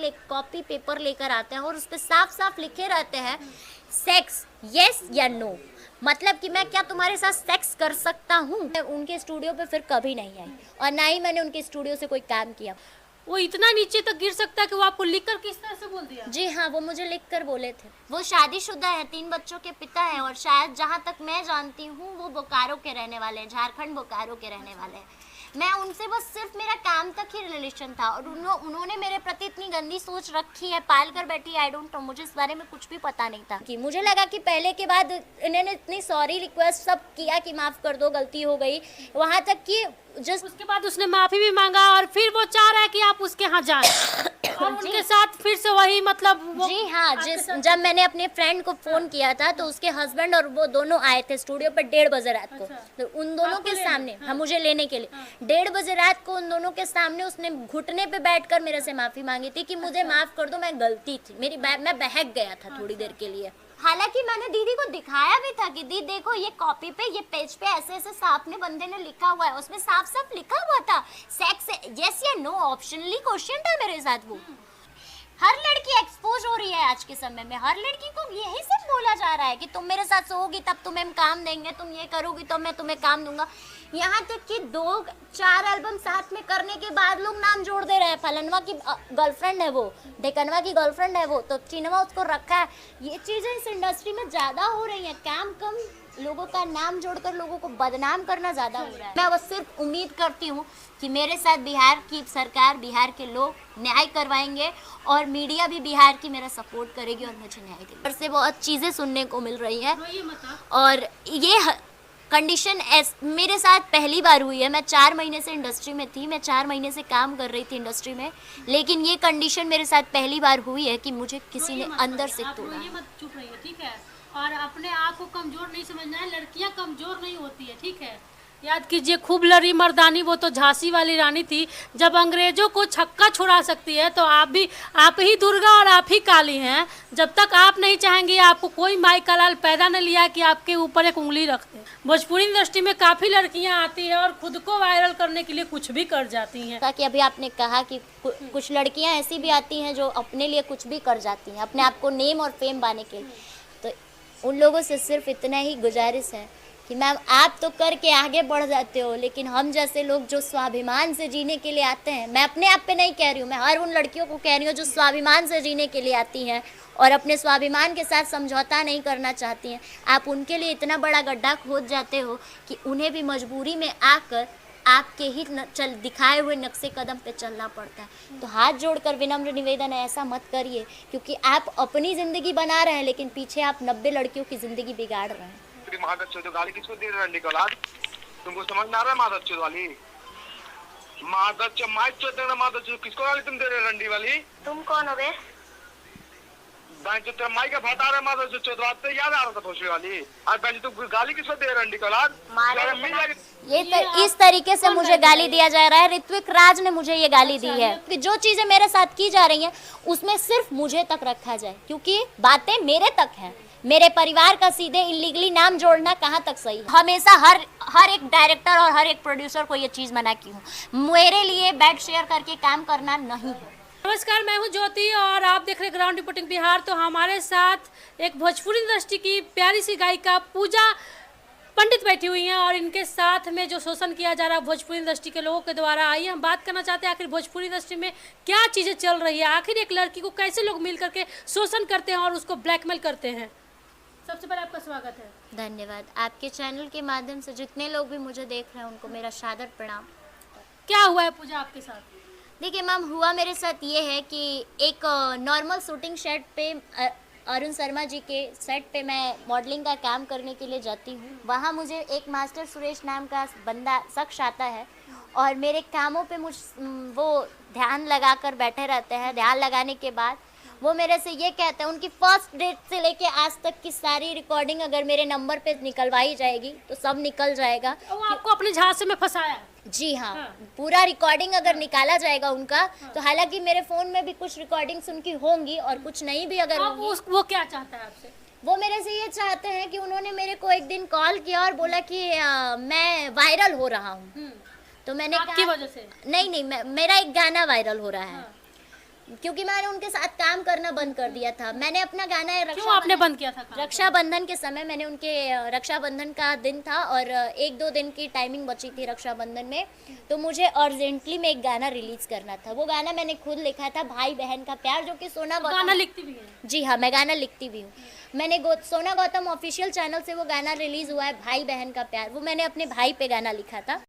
एक copy paper लेकर आते हैं और उस पर साफ साफ लिखे रहते हैं सेक्स यस या नो, मतलब कि मैं क्या तुम्हारे साथ सेक्स कर सकता हूँ। मैं उनके स्टूडियो पे फिर कभी नहीं आई और ना ही मैंने उनके स्टूडियो से कोई काम किया। वो इतना नीचे तक गिर सकता है कि वो आपको लिखकर किस तरह से बोल दिया? जी हाँ, वो मुझे लिख कर बोले थे। वो शादीशुदा है, 3 बच्चों के पिता हैं और शायद जहाँ तक मैं जानती हूँ वो बोकारो के रहने वाले हैं, झारखंड बोकारो के रहने वाले हैं। मैं उनसे बस सिर्फ मेरा काम तक ही रिलेशन था और उन्होंने मेरे प्रति इतनी गंदी सोच रखी है, पाल कर बैठी। आई डोंट नो, मुझे इस बारे में कुछ भी पता नहीं था। कि मुझे लगा कि पहले के बाद इन्होंने इतनी सॉरी रिक्वेस्ट सब किया कि माफ़ कर दो, गलती हो गई, वहाँ तक कि जस्ट उसके बाद उसने माफी भी मांगा और फिर वो चाह रहा है कि आप उसके यहाँ जाएं और उनके साथ फिर से वही मतलब वो जी हाँ, जब मैंने अपने फ्रेंड को फोन किया था तो उसके हस्बैंड और वो दोनों आए थे स्टूडियो पर 1:30 बजे रात को। तो उन दोनों के सामने, हाँ, मुझे लेने के लिए 1:30 बजे रात को उन दोनों के सामने उसने घुटने पे बैठकर मेरे से माफी मांगी थी कि मुझे माफ कर दो, मैं गलती थी मेरी, मैं बहक गया था थोड़ी देर के लिए। हालांकि मैंने दीदी को दिखाया भी था कि दीदी देखो ये कॉपी पे, ये पेज पे ऐसे ऐसे साफ ने बंदे ने लिखा हुआ है, उसमें साफ साफ लिखा हुआ था सेक्स यस या नो, ऑप्शनली क्वेश्चन था मेरे साथ। वो हर लड़की एक्सपोज हो रही है आज के समय में, हर लड़की को यही सब बोला जा रहा है कि तुम मेरे साथ सोओगी तब तुम्हें हम काम देंगे, तुम ये करोगी तो मैं तुम्हें काम दूंगा। यहाँ तक कि 2-4 एल्बम साथ में करने के बाद लोग नाम जोड़ दे रहे हैं, फलनवा की गर्लफ्रेंड है वो, डेकनवा की गर्लफ्रेंड है वो, तो चिनवा उसको रखा है। ये चीज़ें इस इंडस्ट्री में ज़्यादा हो रही हैं, काम कम, लोगों का नाम जोड़कर लोगों को बदनाम करना ज़्यादा हो रहा है। मैं बस सिर्फ उम्मीद करती हूँ कि मेरे साथ बिहार की सरकार, बिहार के लोग न्याय करवाएंगे और मीडिया भी बिहार की मेरा सपोर्ट करेगी और मुझे न्याय देगी। और से बहुत चीज़ें सुनने को मिल रही हैं और ये कंडीशन मेरे साथ पहली बार हुई है। मैं 4 महीने से इंडस्ट्री में थी, मैं 4 महीने से काम कर रही थी इंडस्ट्री में, लेकिन ये कंडीशन मेरे साथ पहली बार हुई है कि मुझे किसी ने अंदर से तोड़ा। चुप रहिए, ठीक है, और अपने आप को कमजोर नहीं समझना है। लड़कियां कमजोर नहीं होती है, ठीक है, याद कीजिए। खूब लड़ी मर्दानी वो तो झांसी वाली रानी थी। जब अंग्रेजों को छक्का छुड़ा सकती है तो आप ही दुर्गा और आप ही काली हैं। जब तक आप नहीं चाहेंगे आपको कोई माई का लाल पैदा न लिया कि आपके ऊपर एक उंगली रख दे। भोजपुरी इंडस्ट्री में काफ़ी लड़कियां आती हैं और खुद को वायरल करने के लिए कुछ भी कर जाती हैं। कि अभी आपने कहा कि कुछ लड़कियां ऐसी भी आती हैं जो अपने लिए कुछ भी कर जाती हैं, अपने आप को नेम और फेम पाने के लिए। तो उन लोगों से सिर्फ इतना ही गुजारिश है कि मैम आप तो करके आगे बढ़ जाते हो, लेकिन हम जैसे लोग जो स्वाभिमान से जीने के लिए आते हैं, मैं अपने आप पे नहीं कह रही हूँ, मैं हर उन लड़कियों को कह रही हूँ जो स्वाभिमान से जीने के लिए आती हैं और अपने स्वाभिमान के साथ समझौता नहीं करना चाहती हैं, आप उनके लिए इतना बड़ा गड्ढा खोद जाते हो कि उन्हें भी मजबूरी में आकर आपके ही दिखाए हुए नक्शे कदम पे चलना पड़ता है। तो हाथ जोड़कर विनम्र निवेदन है, ऐसा मत करिए, क्योंकि आप अपनी ज़िंदगी बना रहे हैं लेकिन पीछे आप 90 लड़कियों की ज़िंदगी बिगाड़ रहे हैं। महादत्त गाली किसको दे रहे रंडी का औलाद? तुमको समझ में आ रहा है? महादत्त वाली महादत्त किसको गाली तुम दे रहे रंडी वाली? तुम कौन हो बे? माई का फटा रहा है महादत्त तो याद आ रहा था भोसड़ी वाली। आज बहन तुम गाली किसको दे रहे रंडी का औलाद? इस तरीके से मुझे गाली दिया जा रहा है। ऋत्विक राज ने मुझे ये गाली दी है कि जो चीजें मेरे साथ की जा रही हैं उसमें सिर्फ मुझे तक रखा जाए, क्योंकि बातें मेरे तक हैं। मेरे परिवार का सीधे इलीगली नाम जोड़ना कहाँ तक सही है? हमेशा हर एक डायरेक्टर और हर एक प्रोड्यूसर को ये चीज़ मना की हूँ, मेरे लिए बेड शेयर करके काम करना नहीं है। नमस्कार, मैं हूं ज्योति और आप देख रहे ग्राउंड रिपोर्टिंग बिहार। तो हमारे साथ एक भोजपुरी इंडस्ट्री की प्यारी सी गायिका पूजा पंडित बैठी हुई हैं और इनके साथ में जो शोषण किया जा रहा है भोजपुरी इंडस्ट्री के लोगों के द्वारा, आइए हम बात करना चाहते हैं आखिर भोजपुरी इंडस्ट्री में क्या चीज़ें चल रही है, आखिर एक लड़की को कैसे लोग मिल करके शोषण करते हैं और उसको ब्लैकमेल करते हैं। सबसे पहले आपका स्वागत है। धन्यवाद। आपके चैनल के माध्यम से जितने लोग भी मुझे देख रहे हैं उनको मेरा सादर प्रणाम। क्या हुआ है पूजा आपके साथ? देखिए मैम, हुआ मेरे साथ ये है कि एक नॉर्मल शूटिंग सेट पे अरुण शर्मा जी के सेट पे मैं मॉडलिंग का काम करने के लिए जाती हूँ। वहाँ मुझे एक मास्टर सुरेश नाम का बंदा शख्स आता है और मेरे कामों पे वो ध्यान लगा कर बैठे रहते हैं। ध्यान लगाने के बाद वो मेरे से ये कहते हैं, उनकी फर्स्ट डेट से लेके आज तक की सारी रिकॉर्डिंग अगर मेरे नंबर पे निकलवाई जाएगी तो सब निकल जाएगा। वो आपको अपने झांसे में फंसाया? जी हाँ, पूरा रिकॉर्डिंग अगर निकाला जाएगा उनका तो हालांकि मेरे फ़ोन में भी कुछ रिकॉर्डिंग्स उनकी होंगी और कुछ नहीं भी अगर होंगी। वो क्या चाहता है आपसे? वो मेरे से ये चाहते हैं कि उन्होंने मेरे को एक दिन कॉल किया और बोला कि मैं वायरल हो रहा हूँ। तो मैंने आपकी वजह से? नहीं, मेरा एक गाना वायरल हो रहा है। क्योंकि मैंने उनके साथ काम करना बंद कर दिया था। मैंने अपना गाना क्यों आपने बंद किया था काम? रक्षाबंधन के समय मैंने उनके रक्षाबंधन का दिन था और 1-2 दिन की टाइमिंग बची थी रक्षाबंधन में, तो मुझे अर्जेंटली में एक गाना रिलीज करना था। वो गाना मैंने खुद लिखा था, भाई बहन का प्यार, जो कि सोना गाना गौतम। लिखती भी है? जी हाँ, मैं गाना लिखती भी हूँ। मैंने सोना गौतम ऑफिशियल चैनल से वो गाना रिलीज हुआ है, भाई बहन का प्यार। वो मैंने अपने भाई पे गाना लिखा था।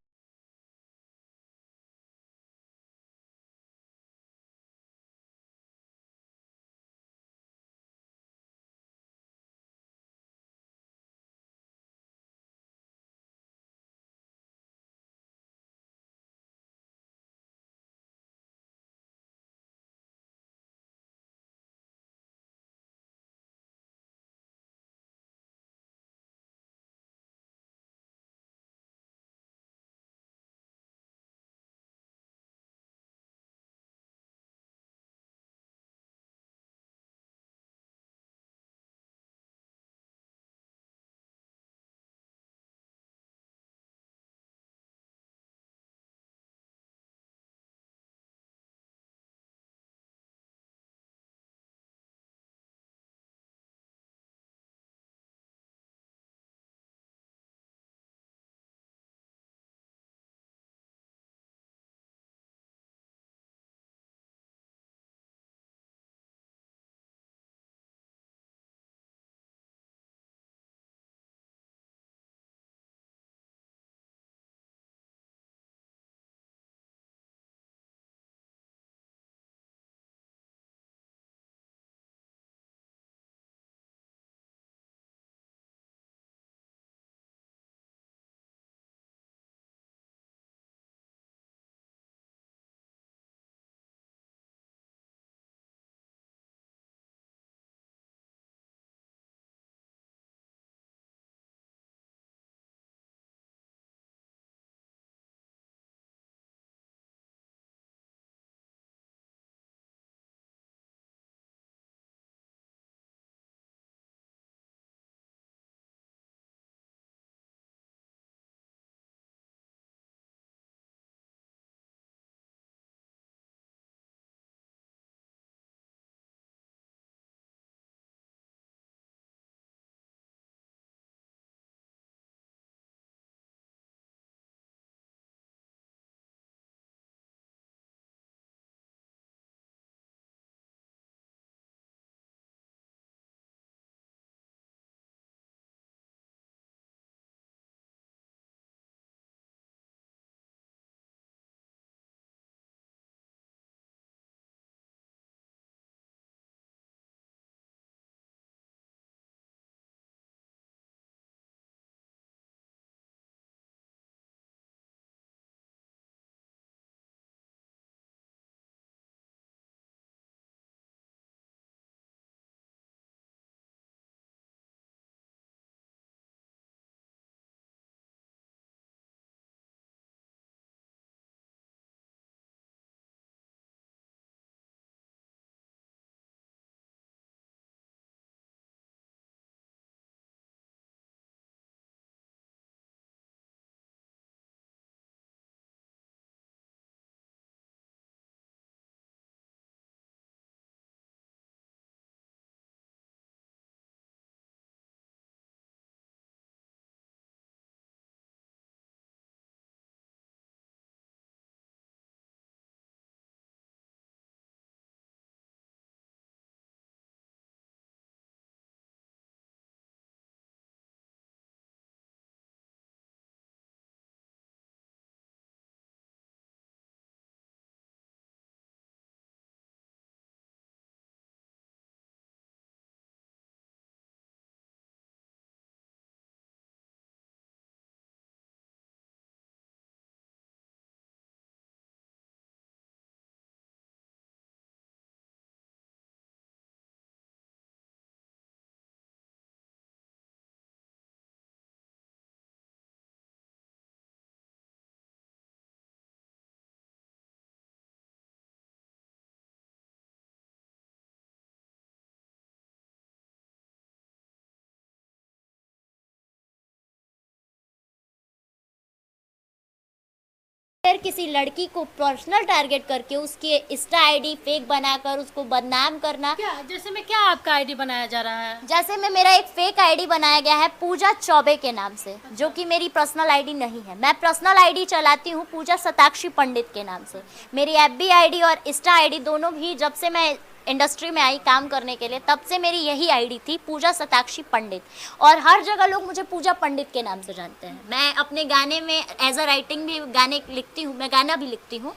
फिर किसी लड़की को पर्सनल टारगेट करके उसके इंस्टा आईडी फेक बनाकर उसको बदनाम करना। क्या जैसे में क्या आपका आईडी बनाया जा रहा है? जैसे में मेरा एक फेक आईडी बनाया गया है पूजा चौबे के नाम से, जो कि मेरी पर्सनल आईडी नहीं है। मैं पर्सनल आईडी चलाती हूँ पूजा शताक्षी पंडित के नाम से। मेरी एफबी आईडी और इंस्टा आईडी दोनों भी जब से मैं इंडस्ट्री में आई काम करने के लिए तब से मेरी यही आईडी थी पूजा शताक्षी पंडित, और हर जगह लोग मुझे पूजा पंडित के नाम से जानते हैं। मैं अपने गाने में एज अ राइटिंग भी गाने लिखती हूँ, मैं गाना भी लिखती हूँ,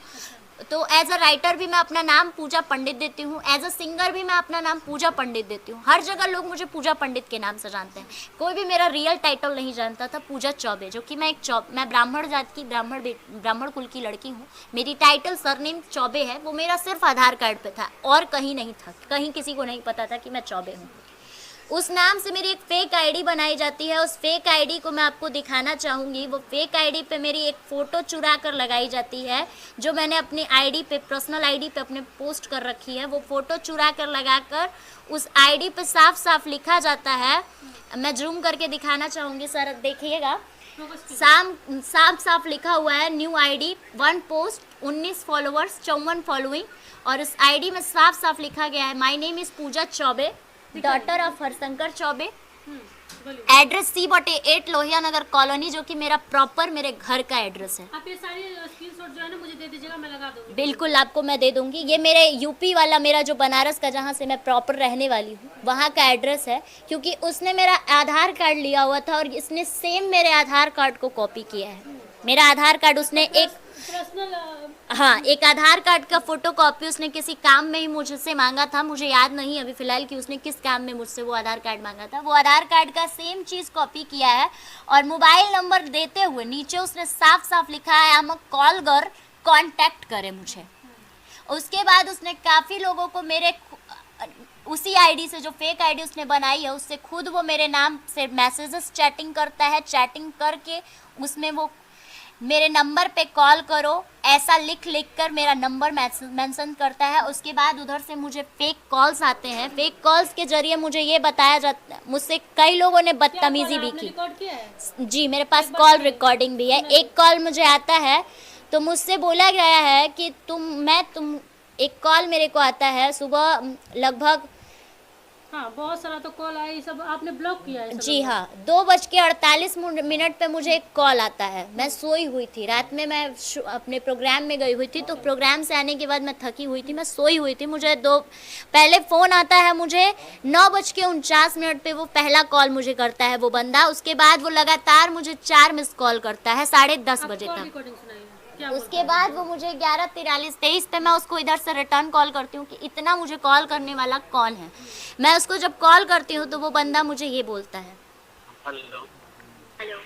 तो एज अ राइटर भी मैं अपना नाम पूजा पंडित देती हूँ, एज अ सिंगर भी मैं अपना नाम पूजा पंडित देती हूँ। हर जगह लोग मुझे पूजा पंडित के नाम से जानते हैं। कोई भी मेरा रियल टाइटल नहीं जानता था पूजा चौबे, जो कि मैं ब्राह्मण जात की ब्राह्मण कुल की लड़की हूँ। मेरी टाइटल सरनेम चौबे है, वो मेरा सिर्फ आधार कार्ड पे था और कहीं नहीं था, कहीं किसी को नहीं पता था कि मैं चौबे हूँ। उस नाम से मेरी एक फेक आईडी बनाई जाती है। उस फेक आईडी को मैं आपको दिखाना चाहूँगी। वो फेक आईडी पे मेरी एक फ़ोटो चुरा कर लगाई जाती है, जो मैंने अपनी आईडी पे, पर्सनल आईडी पे अपने पोस्ट कर रखी है। वो फ़ोटो चुरा कर लगाकर उस आईडी पे साफ साफ लिखा जाता है, मैं जूम करके दिखाना चाहूँगी सर, देखिएगा। साफ साफ लिखा हुआ है new ID 1 post 19 followers 54 following, और उस आईडी में साफ साफ लिखा गया है my name is Pooja Choubey, daughter of Harshankar Choubey, address C/8 Lohia Nagar colony, जो कि मेरा प्रॉपर मेरे घर का एड्रेस है। आप ये सारी स्क्रीनशॉट जो है ना मुझे दे दीजिएगा, मैं लगा दूंगी। बिल्कुल आपको मैं दे दूंगी। ये मेरे यूपी वाला, मेरा जो बनारस का, जहाँ से मैं प्रॉपर रहने वाली हूँ, वहाँ का एड्रेस है, क्योंकि उसने मेरा आधार कार्ड लिया हुआ था और इसने सेम मेरे आधार कार्ड को कॉपी किया है। मेरा आधार कार्ड उसने एक आधार कार्ड का फोटो कॉपी उसने किसी काम में ही मुझसे मांगा था, मुझे याद नहीं अभी फिलहाल कि उसने किस काम में मुझसे वो आधार कार्ड मांगा था। वो आधार कार्ड का सेम चीज़ कॉपी किया है, और मोबाइल नंबर देते हुए नीचे उसने साफ साफ लिखा है हम कॉल कर कांटेक्ट करे मुझे। उसके बाद उसने काफ़ी लोगों को मेरे उसी आईडी से, जो फेक आईडी उसने बनाई है, उससे खुद वो मेरे नाम से मैसेजेस चैटिंग करता है। चैटिंग करके उसमें वो मेरे नंबर पे कॉल करो ऐसा लिख कर मेरा नंबर मेंशन करता है। उसके बाद उधर से मुझे फेक कॉल्स आते हैं। फेक कॉल्स के जरिए मुझे ये बताया जाता है, मुझसे कई लोगों ने बदतमीजी भी की। जी, मेरे पास कॉल रिकॉर्डिंग भी है। एक कॉल मुझे आता है तो मुझसे बोला गया है कि एक कॉल मेरे को आता है सुबह लगभग, हाँ बहुत सारा तो कॉल आया, सब आपने ब्लॉक किया है? जी हाँ, 2:48 पे मुझे एक कॉल आता है। मैं सोई हुई थी, रात में मैं अपने प्रोग्राम में गई हुई थी, तो प्रोग्राम से आने के बाद मैं थकी हुई थी, मैं सोई हुई थी। मुझे पहले फ़ोन आता है, मुझे 9:49 पे वो पहला कॉल मुझे करता है वो बंदा। उसके बाद वो लगातार मुझे 4 मिस कॉल करता है 10:30 बजे तक। उसके बाद वो मुझे 11:43 पे मैं उसको इधर से रिटर्न कॉल करती हूँ कि इतना मुझे कॉल करने वाला कौन है। मैं उसको जब कॉल करती हूँ तो वो बंदा मुझे ये बोलता है, हेलो हेलो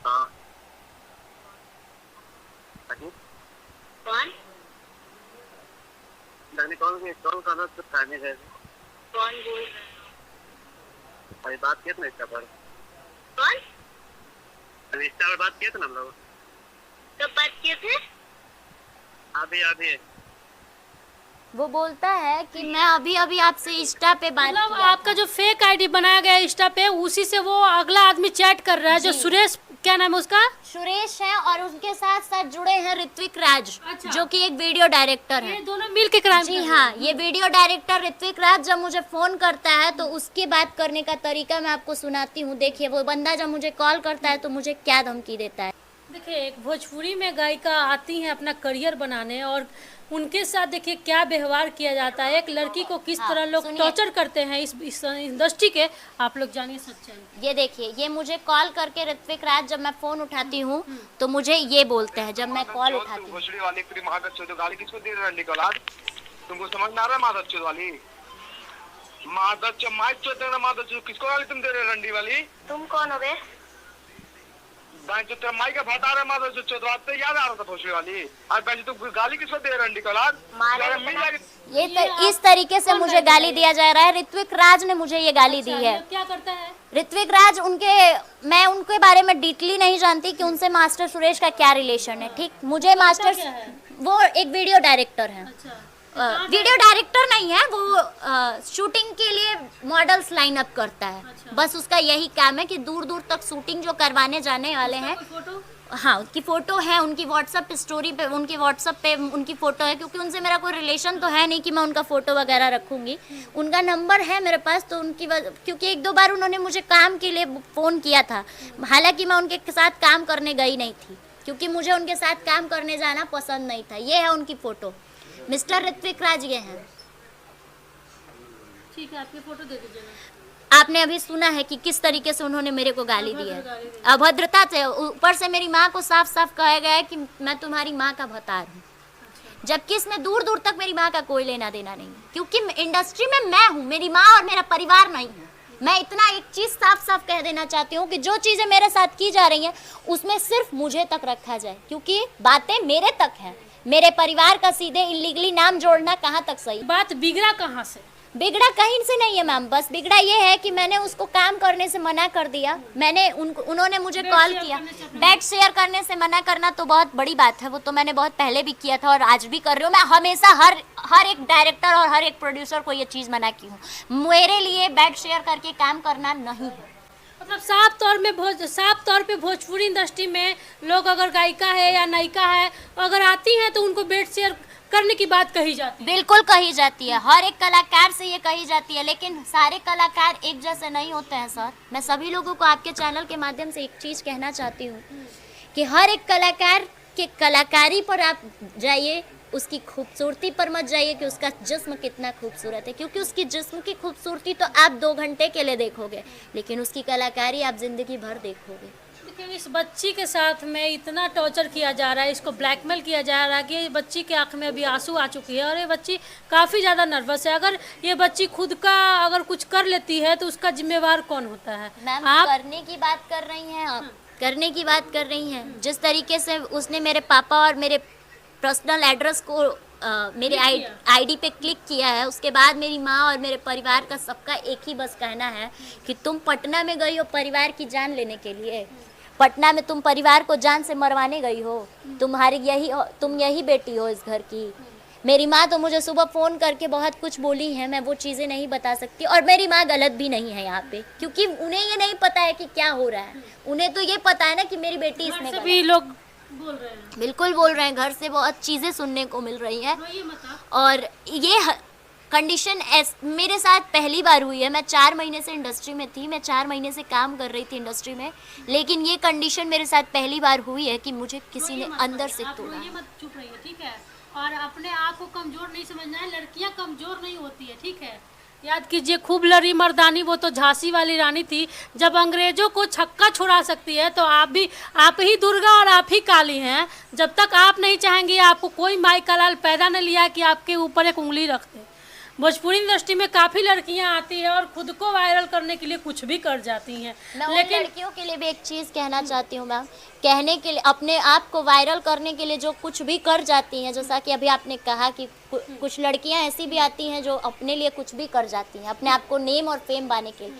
हाँ कौन कौन करना तो खाने गए कौन बोल रहा है? अभी बात किया था ना इसका पर, कौन अभी इसका पर बात किया था ना हम लोग, कब बात किए थे? अभी वो बोलता है कि मैं अभी आपसे इंस्टा पे बात मतलब किया आपका जो फेक आईडी बनाया गया इंस्टा पे, उसी से वो अगला आदमी चैट कर रहा है, जो सुरेश, क्या नाम है उसका? सुरेश है, और उनके साथ साथ जुड़े हैं ऋत्विक राज, अच्छा। जो कि एक वीडियो डायरेक्टर है। ये दोनों मिल के क्राइम जी हाँ, ये वीडियो डायरेक्टर ऋत्विक राज जब मुझे फ़ोन करता है तो उसकी बात करने का तरीका मैं आपको सुनाती हूँ। देखिए, वो बंदा जब मुझे कॉल करता है तो मुझे क्या धमकी देता है। देखिए, एक भोजपुरी में गायिका आती हैं अपना करियर बनाने, और उनके साथ देखिए क्या व्यवहार किया जाता है। एक लड़की को किस तरह लोग टॉर्चर करते हैं इस इंडस्ट्री के, आप लोग जानिए सच्चाई। ये देखिए, ये मुझे कॉल करके ऋत्विक राज, जब मैं फ़ोन उठाती हूँ तो मुझे ये बोलते हैं, जब मैं कॉल उठाती हूँ, भोसड़ी वाली पूरी महादत्त गाली किसको दे रही है? तुमको समझ में आ रहा है? महादत्त वाली महादत्त किसको गाली तुम दे रहे हो? रंडी वाली तुम कौन हो बे? जो तेरा माई का फटा रहा है, जो चौदरात पे याद आ रहा था भोसड़ी वाली, आज बहन तू गाली किसको दे रंडी को? इस तरीके से मुझे गाली दिया जा रहा है। ऋत्विक राज ने मुझे ये गाली दी है। क्या करता है ऋत्विक राज? मैं उनके बारे में डीपली नहीं जानती कि उनसे मास्टर सुरेश का क्या रिलेशन है। ठीक, मुझे मास्टर, वो एक वीडियो डायरेक्टर है। वीडियो डायरेक्टर नहीं है वो, शूटिंग के लिए मॉडल्स लाइन अप करता है। बस उसका यही काम है कि दूर दूर तक शूटिंग जो करवाने जाने वाले हैं, हाँ उनकी फ़ोटो है, उनकी व्हाट्सअप स्टोरी पे, उनकी व्हाट्सअप पे उनकी फ़ोटो है, क्योंकि उनसे मेरा कोई रिलेशन तो है नहीं कि मैं उनका फ़ोटो वगैरह रखूँगी। उनका नंबर है मेरे पास, तो क्योंकि एक दो बार उन्होंने मुझे काम के लिए फ़ोन किया था, हालांकि मैं उनके साथ काम करने गई नहीं थी, क्योंकि मुझे उनके साथ काम करने जाना पसंद नहीं था। ये है उनकी फ़ोटो, मिस्टर ऋत्विक राज ये हैं। ठीक है, आपकी फोटो दे दीजिएगा। आपने अभी सुना है कि किस तरीके से उन्होंने मेरे को गाली दी है, अभद्रता से। ऊपर से मेरी माँ को साफ साफ कहा गया है कि मैं तुम्हारी माँ का भतार हूँ, जबकि इसमें दूर दूर तक मेरी माँ का कोई लेना देना नहीं है, क्योंकि इंडस्ट्री में मैं हूँ, मेरी माँ और मेरा परिवार नहीं है। मैं इतना एक चीज़ साफ साफ कह देना चाहती हूँ कि जो चीज़ें मेरे साथ की जा रही हैं उसमें सिर्फ मुझे तक रखा जाए, क्योंकि बातें मेरे तक हैं। मेरे परिवार का सीधे इलीगली नाम जोड़ना कहाँ तक सही? बात बिगड़ा कहाँ से? बिगड़ा कहीं से नहीं है मैम, बस बिगड़ा ये है कि मैंने उसको काम करने से मना कर दिया। मैंने उन्होंने मुझे कॉल किया, बेड शेयर करने से मना करना तो बहुत बड़ी बात है, वो तो मैंने बहुत पहले भी किया था और आज भी कर रही हूँ। मैं हमेशा हर एक डायरेक्टर और हर एक प्रोड्यूसर को ये चीज़ मना की हूँ। मेरे लिए बेड शेयर करके काम करना नहीं है। मतलब साफ तौर पे भोजपुरी इंडस्ट्री में लोग अगर गायिका है या नायिका है, अगर आती हैं तो उनको बेड शेयर करने की बात कही जाती है। बिल्कुल कही जाती है, हर एक कलाकार से ये कही जाती है, लेकिन सारे कलाकार एक जैसे नहीं होते हैं सर। मैं सभी लोगों को आपके चैनल के माध्यम से एक चीज़ कहना चाहती हूँ कि हर एक कलाकार के कलाकारी पर आप जाइए, उसकी खूबसूरती पर मत जाइए कि उसका जिस्म कितना खूबसूरत है, क्योंकि उसकी जिस्म की खूबसूरती तो आप 2 घंटे के लिए देखोगे, लेकिन उसकी कलाकारी आप जिंदगी भर देखोगे। लेकिन इस बच्ची के साथ में इतना टॉर्चर किया जा रहा है, इसको ब्लैकमेल किया जा रहा है कि ये बच्ची के आंख में अभी आंसू आ चुकी है और ये बच्ची काफ़ी ज़्यादा नर्वस है। अगर ये बच्ची खुद का अगर कुछ कर लेती है तो उसका जिम्मेवार कौन होता है? मैम आप करने की बात कर रही हैं, आप करने की बात कर रही हैं। जिस तरीके से उसने मेरे पापा और मेरे पर्सनल एड्रेस को मेरे आईडी पे क्लिक किया है, उसके बाद मेरी माँ और मेरे परिवार का सबका एक ही बस कहना है कि तुम पटना में गई हो परिवार की जान लेने के लिए, पटना में तुम परिवार को जान से मरवाने गई हो, तुम यही बेटी हो इस घर की। मेरी माँ तो मुझे सुबह फ़ोन करके बहुत कुछ बोली है, मैं वो चीज़ें नहीं बता सकती, और मेरी माँ गलत भी नहीं है यहाँ पे, क्योंकि उन्हें ये नहीं पता है कि क्या हो रहा है। उन्हें तो ये पता है ना कि मेरी बेटी इसमें गलत भी लोग बोल रहे हैं, बिल्कुल बोल रहे हैं, घर से बहुत चीज़ें सुनने को मिल रही हैं। रोइए मत आप। और ये कंडीशन मेरे साथ पहली बार हुई है। मैं 4 महीने से इंडस्ट्री में थी, मैं 4 महीने से काम कर रही थी इंडस्ट्री में, लेकिन ये कंडीशन मेरे साथ पहली बार हुई है कि मुझे किसी ने अंदर से तोड़ा। रोइए मत, चुप रहिए, ठीक है? और अपने आप को कमज़ोर नहीं समझना है, लड़कियां कमज़ोर नहीं होती है, ठीक है? याद कीजिए, खूब लड़ी मर्दानी वो तो झांसी वाली रानी थी। जब अंग्रेजों को छक्का छुड़ा सकती है तो आप ही दुर्गा और आप ही काली हैं। जब तक आप नहीं चाहेंगे, आपको कोई माई का लाल पैदा नहीं लिया कि आपके ऊपर एक उंगली रख दे। भोजपुरी इंडस्ट्री में काफ़ी लड़कियां आती हैं और खुद को वायरल करने के लिए कुछ भी कर जाती हैं। लेकिन लड़कियों के लिए भी एक चीज़ कहना चाहती हूँ मैम, कहने के लिए अपने आप को वायरल करने के लिए जो कुछ भी कर जाती हैं, जैसा कि अभी आपने कहा कि कुछ लड़कियां ऐसी भी आती हैं जो अपने लिए कुछ भी कर जाती हैं अपने आप को नेम और फेम पाने के लिए,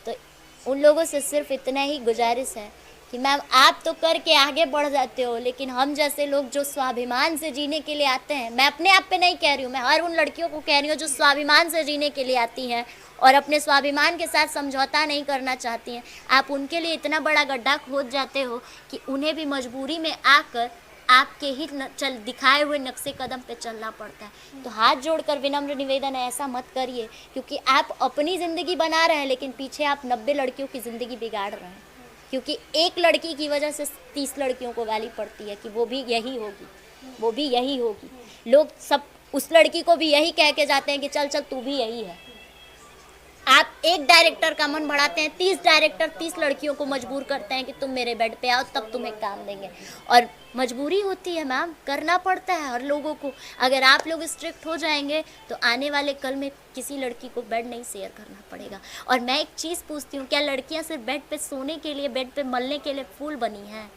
तो उन लोगों से सिर्फ इतना ही गुजारिश है कि मैम आप तो करके आगे बढ़ जाते हो, लेकिन हम जैसे लोग जो स्वाभिमान से जीने के लिए आते हैं, मैं अपने आप पे नहीं कह रही हूँ, मैं हर उन लड़कियों को कह रही हूँ जो स्वाभिमान से जीने के लिए आती हैं और अपने स्वाभिमान के साथ समझौता नहीं करना चाहती हैं, आप उनके लिए इतना बड़ा गड्ढा खोद जाते हो कि उन्हें भी मजबूरी में आकर आपके ही दिखाए हुए नक्शे कदम पे चलना पड़ता है। तो हाथ जोड़कर विनम्र निवेदन है, ऐसा मत करिए, क्योंकि आप अपनी ज़िंदगी बना रहे हैं लेकिन पीछे आप 90 लड़कियों की ज़िंदगी बिगाड़ रहे हैं, क्योंकि एक लड़की की वजह से 30 लड़कियों को गाली पड़ती है कि वो भी यही होगी, वो भी यही होगी। लोग सब उस लड़की को भी यही कह के जाते हैं कि चल चल तू भी यही है। आप एक डायरेक्टर का मन बढ़ाते हैं, 30 डायरेक्टर 30 लड़कियों को मजबूर करते हैं कि तुम मेरे बेड पे आओ तब तुम्हें काम देंगे, और मजबूरी होती है मैम, करना पड़ता है हर लोगों को। अगर आप लोग स्ट्रिक्ट हो जाएंगे तो आने वाले कल में किसी लड़की को बेड नहीं शेयर करना पड़ेगा। और मैं एक चीज़ पूछती हूँ, क्या लड़कियाँ सिर्फ बेड पे सोने के लिए, बेड पे मलने के लिए फूल बनी हैं?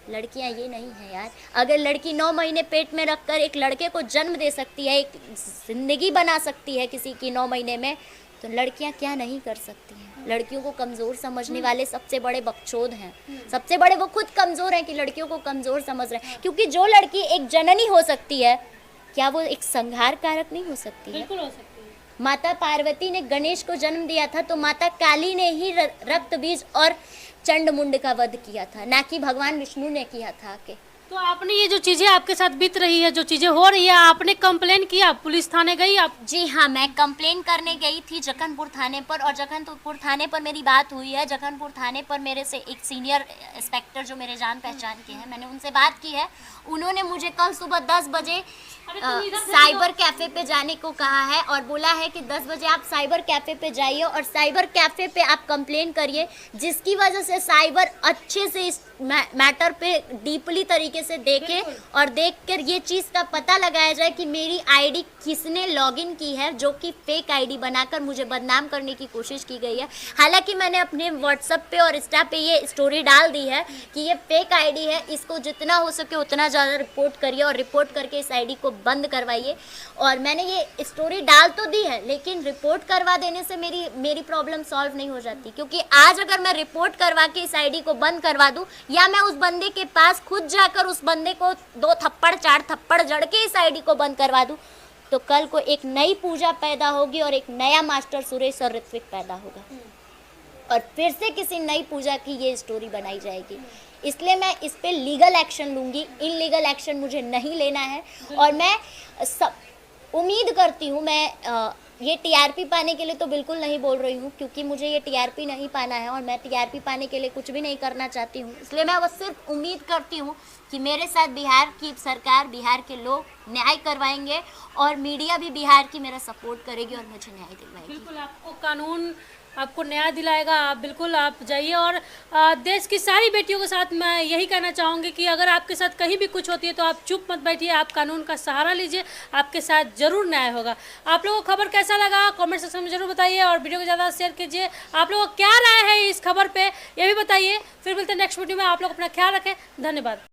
लड़कियां ये नहीं है यार। अगर लड़की 9 महीने पेट में रखकर एक लड़के को जन्म दे सकती है, एक ज़िंदगी बना सकती है किसी की 9 महीने में, तो लड़कियां क्या नहीं कर सकती हैं? लड़कियों को कमज़ोर समझने वाले सबसे बड़े बकचोद हैं, सबसे बड़े वो खुद कमज़ोर हैं कि लड़कियों को कमज़ोर समझ रहे हैं। क्योंकि जो लड़की एक जननी हो सकती है, क्या वो एक संहार कारक नहीं हो सकती है? बिल्कुल हो सकती है। माता पार्वती ने गणेश को जन्म दिया था तो माता काली ने ही रक्त बीज और चंड मुंड का वध किया था, ना कि भगवान विष्णु ने किया था आके। तो आपने ये जो चीजें आपके साथ बीत रही है, जो चीजें हो रही है, आपने कंप्लेन किया, पुलिस थाने गई आप? जी हाँ, मैं कंप्लेन करने गई थी जखनपुर थाने पर, और जखनपुर थाने पर मेरी बात हुई है। जखनपुर थाने पर मेरे से एक सीनियर इंस्पेक्टर जो मेरे जान पहचान के हैं, मैंने उनसे बात की है। उन्होंने मुझे कल सुबह 10 बजे साइबर कैफ़े पे जाने को कहा है और बोला है कि 10 बजे आप साइबर कैफ़े पे जाइए और साइबर कैफ़े पे आप कंप्लेन करिए, जिसकी वजह से साइबर अच्छे से इस मैटर पे डीपली तरीके से देखे और देखकर ये चीज़ का पता लगाया जाए कि मेरी आईडी किसने लॉगिन की है, जो कि फेक आईडी बनाकर मुझे बदनाम करने की कोशिश की गई है। हालांकि मैंने अपने व्हाट्सएप पे और इंस्टा पे ये स्टोरी डाल दी है कि ये फेक आईडी है, इसको जितना हो सके उतना ज़्यादा रिपोर्ट करिए और रिपोर्ट करके इस आईडी को बंद करवाइए। और मैंने ये स्टोरी डाल तो दी है, लेकिन रिपोर्ट करवा देने से मेरी प्रॉब्लम सॉल्व नहीं हो जाती, क्योंकि आज अगर मैं रिपोर्ट करवा के इस आईडी को बंद करवा दूं या मैं उस बंदे के पास खुद जाकर उस बंदे को 2 थप्पड़ 4 थप्पड़ जड़ के इस आईडी को बंद करवा दूं, तो कल को एक नई पूजा पैदा होगी और एक नया मास्टर सुरेश और ऋत्विक पैदा होगा और फिर से किसी नई पूजा की ये स्टोरी बनाई जाएगी। इसलिए मैं इस पे लीगल एक्शन लूँगी, इनलीगल एक्शन मुझे नहीं लेना है। और मैं उम्मीद करती हूँ, मैं ये टीआरपी पाने के लिए तो बिल्कुल नहीं बोल रही हूँ, क्योंकि मुझे ये टीआरपी नहीं पाना है और मैं टीआरपी पाने के लिए कुछ भी नहीं करना चाहती हूँ। इसलिए मैं बस सिर्फ उम्मीद करती हूँ कि मेरे साथ बिहार की सरकार, बिहार के लोग न्याय करवाएंगे और मीडिया भी बिहार की मेरा सपोर्ट करेगी और मुझे न्याय दिलवाएगी। बिल्कुल, आपको कानून आपको न्याय दिलाएगा। आप बिल्कुल आप जाइए। और देश की सारी बेटियों के साथ मैं यही कहना चाहूँगी कि अगर आपके साथ कहीं भी कुछ होती है तो आप चुप मत बैठिए, आप कानून का सहारा लीजिए, आपके साथ जरूर न्याय होगा। आप लोगों को खबर कैसा लगा कमेंट सेक्शन में जरूर बताइए और वीडियो को ज़्यादा शेयर कीजिए। आप लोगों को क्या राय है इस खबर पर, यह भी बताइए। फिर मिलते हैं नेक्स्ट वीडियो में। आप लोग अपना ख्याल रखें। धन्यवाद।